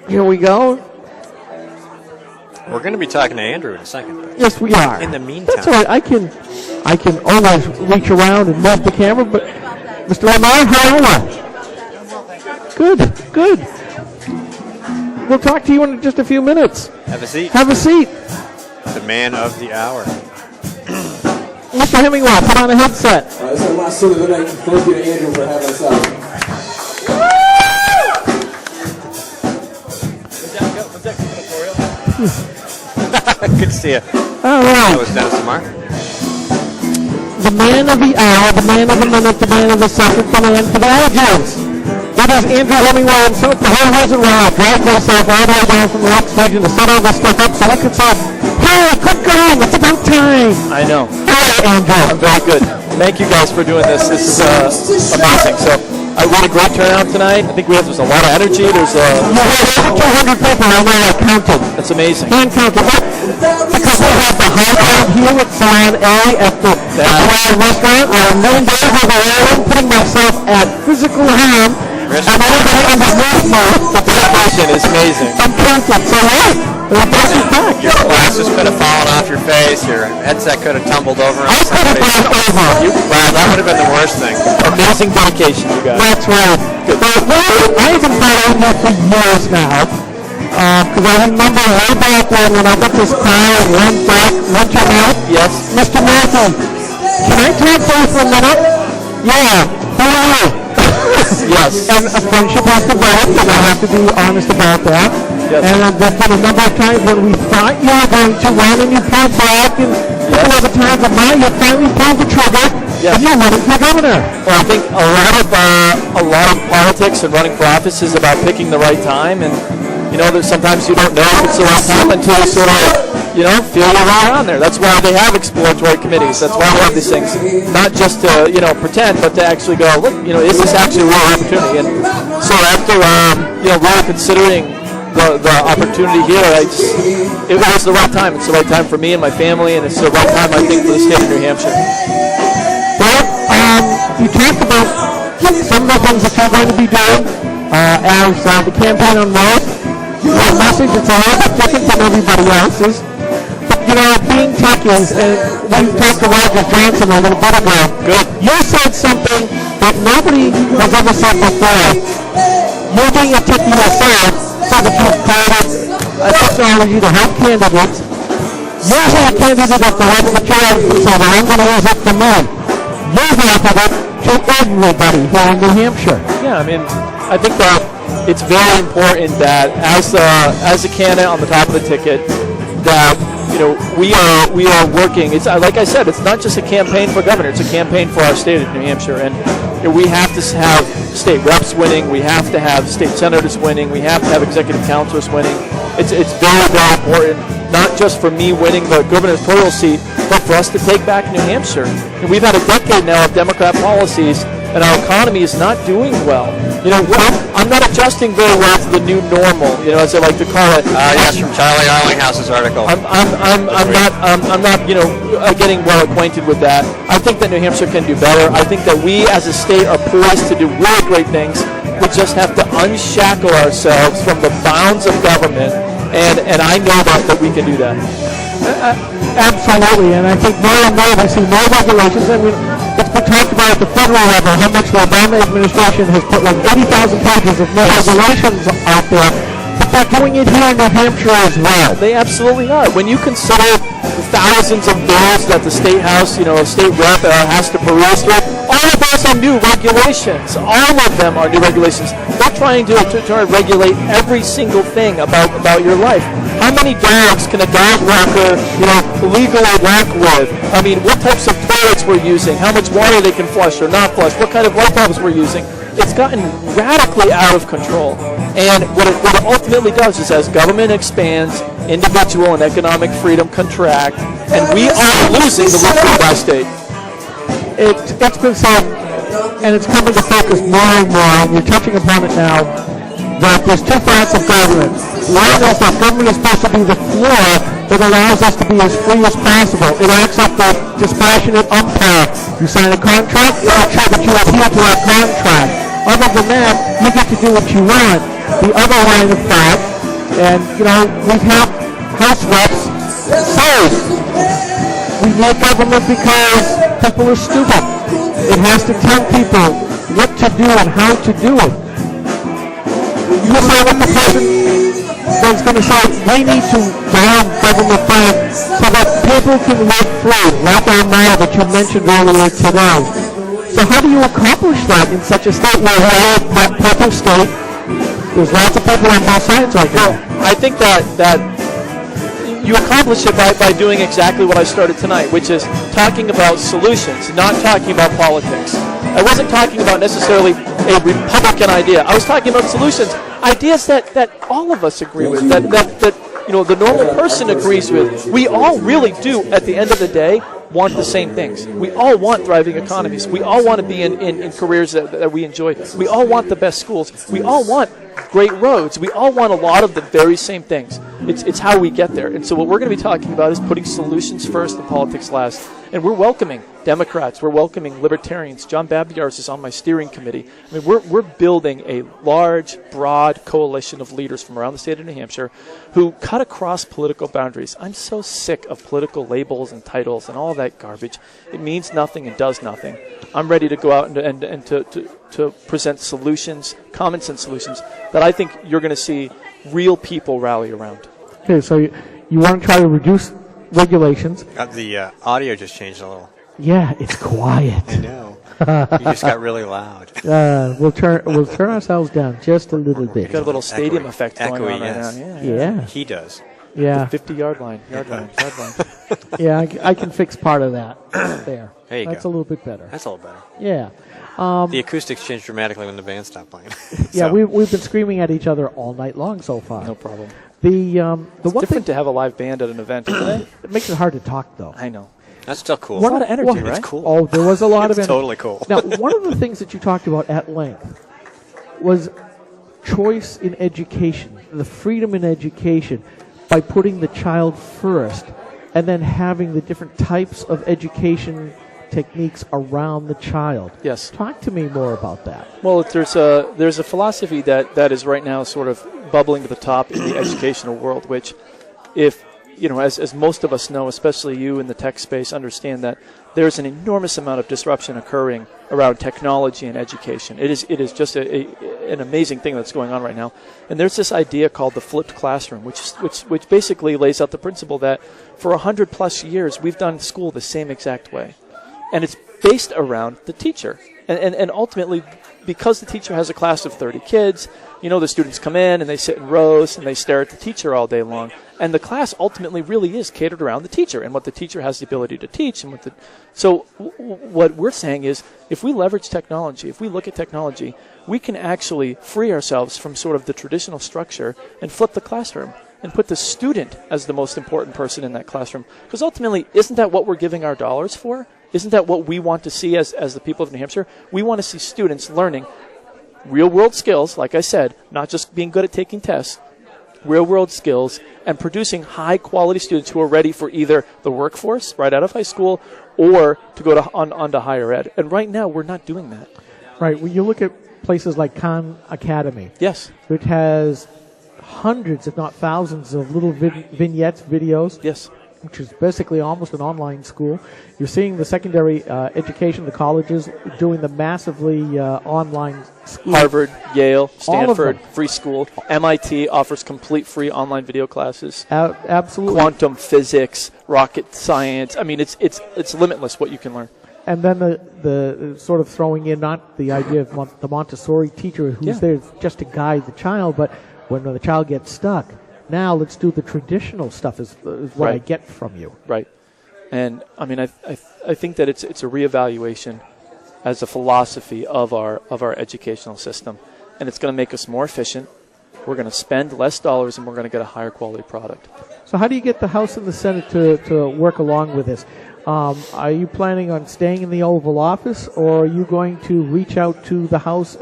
Here we go. We're going to be talking to Andrew in a second. Yes, we are. In the meantime. That's all right. I can always reach around and move the camera, but Mr. Lamar, how are you? Good. We'll talk to you in just a few minutes. Have a seat. Have a seat. The man of the hour. Mr. Hemingway, put on a headset. This is the last suit of the night. Thank you to Andrew for having us out. Good to see you. All right. That was Dennis Lamar. The man of the hour, the man of the minute, the man of the second, the man for the ages. That is Andrew Hemingway himself, the whole reason why I dragged myself all the way down from the rock stage to set all this stuff up so I could say, hey, quit going, it's about time. I know. Hey, Andrew. I'm very good. Thank you guys for doing this. This is amazing. So I had a great turnout tonight. I think there's a lot of energy. There's over 200 people I know I counted. That's amazing. Hand counted. Because we have the high crowd here at Salon A at the restaurant. I'm laying down over there, putting myself at physical harm. And everybody underneath me. The preparation is amazing. I'm counted. So hey, we're back. Your glasses could have fallen off your face. Your headset could have tumbled over. I could have gone over. Wow, that would have been the worst thing. Amazing dedication, you guys. That's right. I've been following you for years now. Because I remember way back when I got this car and went back, went you out. Yes. Mr. Matthew, can I talk to you for a minute? Yeah. Who are you? Yes. And a friendship has developed, and I have to be honest about that. Yes. And there's been a number of times when we thought you were going to run and you pulled back, and a couple other times, but now you finally pulled the trigger, and you're running for governor. Well, I think a lot of politics and running for office is about picking the right time, and that sometimes you don't know if it's the right time until you sort of feel your way on there. That's why they have exploratory committees. That's why we have these things, not just to pretend, but to actually go, look, is this actually a real opportunity? And so after really considering the opportunity here, it was the right time. It's the right time for me and my family, and it's the right time, I think, for the state of New Hampshire. Well, you talked about some of the things that you're going to be doing as the campaign unfolds. Your message, it's a little bit different than everybody else's. But, being techies, and we talked to Roger Johnson a little bit ago. Good. You said something that nobody has ever said before. You being a techie yourself, so that you've created a technology to help candidates. Using a candidate at the legislature and say, well, I'm going to use it for me. You offered it to everybody here in New Hampshire. Yeah, I think that it's very important that as a candidate on the top of the ticket, that we are working. It's like I said, it's not just a campaign for governor; it's a campaign for our state of New Hampshire, and we have to have state reps winning. We have to have state senators winning. We have to have executive councilors winning. It's very, very important, not just for me winning the gubernatorial seat, but for us to take back New Hampshire. And we've had a decade now of Democrat policies, and our economy is not doing well. I'm not adjusting very well to the new normal, as I like to call it. Yes, from Charlie Arlinghouse's article. I'm not getting well acquainted with that. I think that New Hampshire can do better. I think that we as a state are poised to do really great things. We just have to unshackle ourselves from the bounds of government, and I know that we can do that. Absolutely, and I think more and more we see more regulations. It's been talked about at the federal level how much the Obama administration has put like 80,000 pages of more regulations out there, but they're doing it here in New Hampshire as well. They absolutely are. When you consider the thousands of bills that the state house, state rep has to peruse through, all of those are new regulations. All of them are new regulations. They're trying to regulate every single thing about your life. How many dogs can a dog walker, legally walk with? What types of toilets we're using? How much water they can flush or not flush? What kind of light bulbs we're using? It's gotten radically out of control. And what it ultimately does is, as government expands, individual and economic freedom contract, and we are losing the will by state. It's been said, and it's coming to focus more and more, and you're touching upon it now, that there's two parts of government. One is that government is supposed to be the floor that allows us to be as free as possible. It acts like the dispassionate umpire. You sign a contract, you make sure that you adhere to that contract. Other than that, you get to do what you want. The other line of thought, and we have House reps say we need government because people are stupid. It has to tell people what to do and how to do it. You say what the president is going to say, we need to ban government funds so that people can live free, like our mayor that you mentioned earlier today. So how do you accomplish that in such a state where we are a purple state? There's lots of people on both sides right now. I think that you accomplish it by doing exactly what I started tonight, which is talking about solutions, not talking about politics. I wasn't talking about necessarily a Republican idea. I was talking about solutions, ideas that all of us agree with, that the normal person agrees with. We all really do, at the end of the day, want the same things. We all want thriving economies. We all want to be in careers that we enjoy. We all want the best schools. We all want great roads. We all want a lot of the very same things. It's how we get there. And so what we're going to be talking about is putting solutions first and politics last. And we're welcoming Democrats. We're welcoming Libertarians. John Babiars is on my steering committee. I mean, we're building a large, broad coalition of leaders from around the state of New Hampshire who cut across political boundaries. I'm so sick of political labels and titles and all that garbage. It means nothing and does nothing. I'm ready to go out and to present solutions, common sense solutions, that I think you're going to see real people rally around. Okay, so you want to try to reduce regulations. The audio just changed a little. Yeah, it's quiet. I know. You just got really loud. We'll turn ourselves down just a little bit. Got a little stadium effect going on yes. right now. Yeah. He does. Yeah. The 50-yard line. Yeah, I can fix part of that there. There you That's go. a little bit better. That's a little better. Yeah. The acoustics changed dramatically when the band stopped playing. Yeah, we've been screaming at each other all night long so far. No problem. The It's one different thing to have a live band at an event, isn't it? it makes it hard to talk though. I know. That's still cool. It's a lot of energy, Well, right? It's cool. Oh, there was a lot of It's energy. totally cool. Now, one of the things that you talked about at length was choice in education, the freedom in education, by putting the child first, and then having the different types of education techniques around the child. Yes. Talk to me more about that. Well, there's a philosophy that is right now sort of bubbling to the top in the educational world, which, if as most of us know, especially you in the tech space, understand that there's an enormous amount of disruption occurring around technology and education. It is just an amazing thing that's going on right now. And there's this idea called the flipped classroom, which basically lays out the principle that for 100+ years we've done school the same exact way. And it's based around the teacher. And ultimately, because the teacher has a class of 30 kids, the students come in and they sit in rows and they stare at the teacher all day long. And the class ultimately really is catered around the teacher and what the teacher has the ability to teach. So what we're saying is, if we leverage technology, if we look at technology, we can actually free ourselves from sort of the traditional structure and flip the classroom and put the student as the most important person in that classroom. Because ultimately, isn't that what we're giving our dollars for? Isn't that what we want to see as the people of New Hampshire? We want to see students learning real-world skills, like I said, not just being good at taking tests, real-world skills, and producing high-quality students who are ready for either the workforce right out of high school or to go on to higher ed. And right now, we're not doing that. Right. When you look at places like Khan Academy, Yes. which has hundreds, if not thousands, of little vignettes, videos, Yes. which is basically almost an online school. You're seeing the secondary education, the colleges, doing the massively online school. Harvard, Yale, Stanford, them. free school. MIT offers complete free online video classes. Absolutely. Quantum physics, rocket science. I mean, it's limitless what you can learn. And then the sort of throwing in not the idea of the Montessori teacher who's there just to guide the child, but when the child gets stuck, now let's do the traditional stuff is what I get from you. Right. And I mean, I think that it's a reevaluation as a philosophy of our educational system, and it's going to make us more efficient. We're going to spend less dollars, and we're going to get a higher quality product. So how do you get the House and the Senate to work along with this? Are you planning on staying in the Oval Office, or are you going to reach out to the House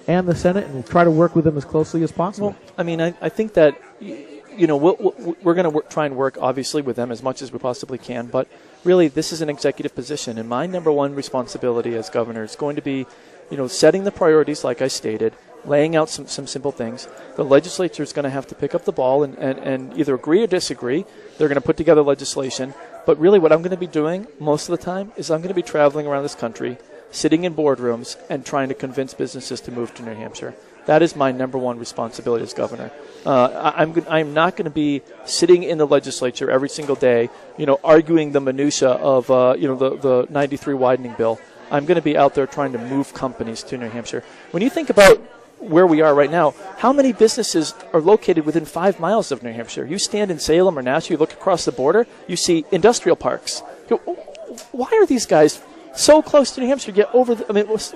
and the Senate and try to work with them as closely as possible? Well, I mean, I think that we're going to try and work, obviously, with them as much as we possibly can, but really this is an executive position, and my number one responsibility as governor is going to be setting the priorities like I stated, laying out some simple things. The legislature is going to have to pick up the ball and either agree or disagree. They're going to put together legislation. But really what I'm going to be doing most of the time is I'm going to be traveling around this country, sitting in boardrooms and trying to convince businesses to move to New Hampshire. That is my number one responsibility as governor. I'm not going to be sitting in the legislature every single day, arguing the minutia of the 93 widening bill. I'm going to be out there trying to move companies to New Hampshire. When you think about where we are right now, how many businesses are located within 5 miles of New Hampshire? You stand in Salem or Nashua, you look across the border, you see industrial parks. Why are these guys so close to New Hampshire?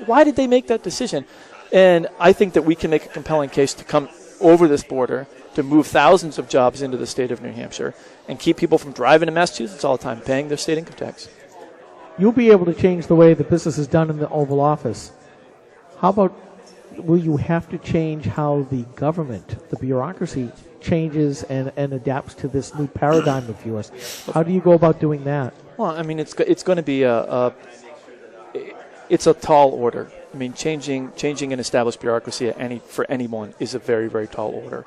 Why did they make that decision? And I think that we can make a compelling case to come over this border to move thousands of jobs into the state of New Hampshire and keep people from driving to Massachusetts all the time, paying their state income tax. You'll be able to change the way the business is done in the Oval Office. How about, will you have to change how the government, the bureaucracy, changes and adapts to this new paradigm of yours? How do you go about doing that? Well, it's going to be it's a tall order. Changing an established bureaucracy for anyone is a very, very tall order.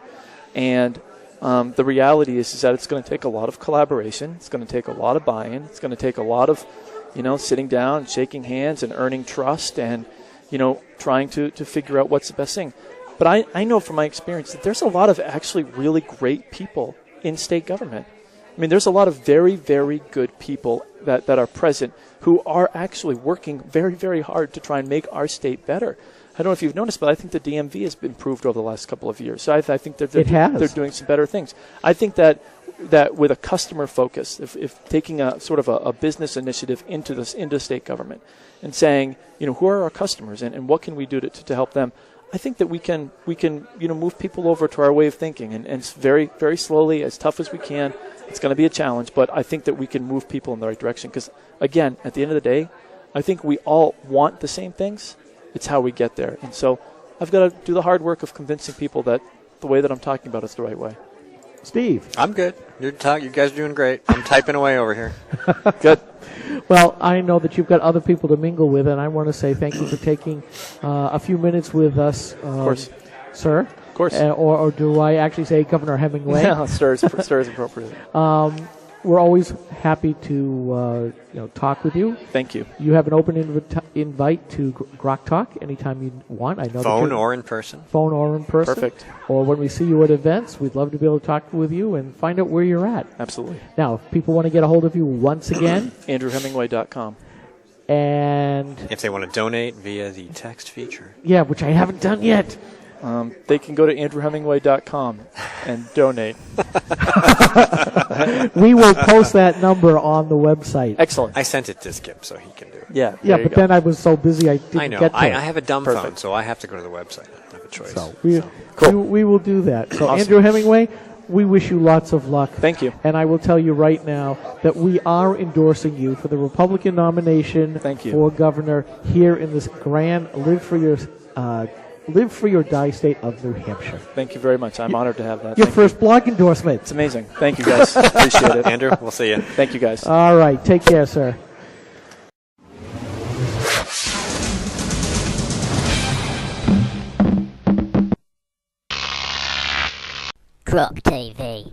And the reality is that it's going to take a lot of collaboration. It's going to take a lot of buy-in. It's going to take a lot of, sitting down and shaking hands and earning trust and, trying to figure out what's the best thing. But I know from my experience that there's a lot of actually really great people in state government. There's a lot of very, very good people that are present who are actually working very, very hard to try and make our state better. I don't know if you've noticed, but I think the DMV has been improved over the last couple of years. So I think that they're doing some better things. I think that with a customer focus, if taking a sort of a business initiative into state government and saying, who are our customers and what can we do to help them, I think that we can move people over to our way of thinking and it's very, very slowly, as tough as we can. It's going to be a challenge, but I think that we can move people in the right direction because, again, at the end of the day, I think we all want the same things. It's how we get there. And so I've got to do the hard work of convincing people that the way that I'm talking about is the right way. Steve. I'm good. You guys are doing great. I'm typing away over here. Good. Well, I know that you've got other people to mingle with, and I want to say thank you for taking a few minutes with us. Of course. Sir? Of course. Or do I actually say Governor Hemingway? Yeah, sir is appropriate. We're always happy to talk with you. Thank you. You have an open invite to Grok Talk anytime you want. I know phone or in person. Phone or in person. Perfect. Or when we see you at events, we'd love to be able to talk with you and find out where you're at. Absolutely. Now, if people want to get a hold of you once again, AndrewHemingway.com. And if they want to donate via the text feature. Yeah, which I haven't done yet. They can go to AndrewHemingway.com and donate. We will post that number on the website. Excellent. I sent it to Skip so he can do it. Yeah, but then I was so busy I didn't get to it. I have a dumb phone, so I have to go to the website. I don't have a choice. So Cool. we will do that. So Awesome. Andrew Hemingway, we wish you lots of luck. Thank you. And I will tell you right now that we are endorsing you for the Republican nomination Thank you. for governor here in this grand Live for Your Die state of New Hampshire. Thank you very much. I'm honored to have that. Your Thank first blog endorsement. It's amazing. Thank you, guys. Appreciate it. Andrew, we'll see you. Thank you, guys. All right. Take care, sir. Croc TV.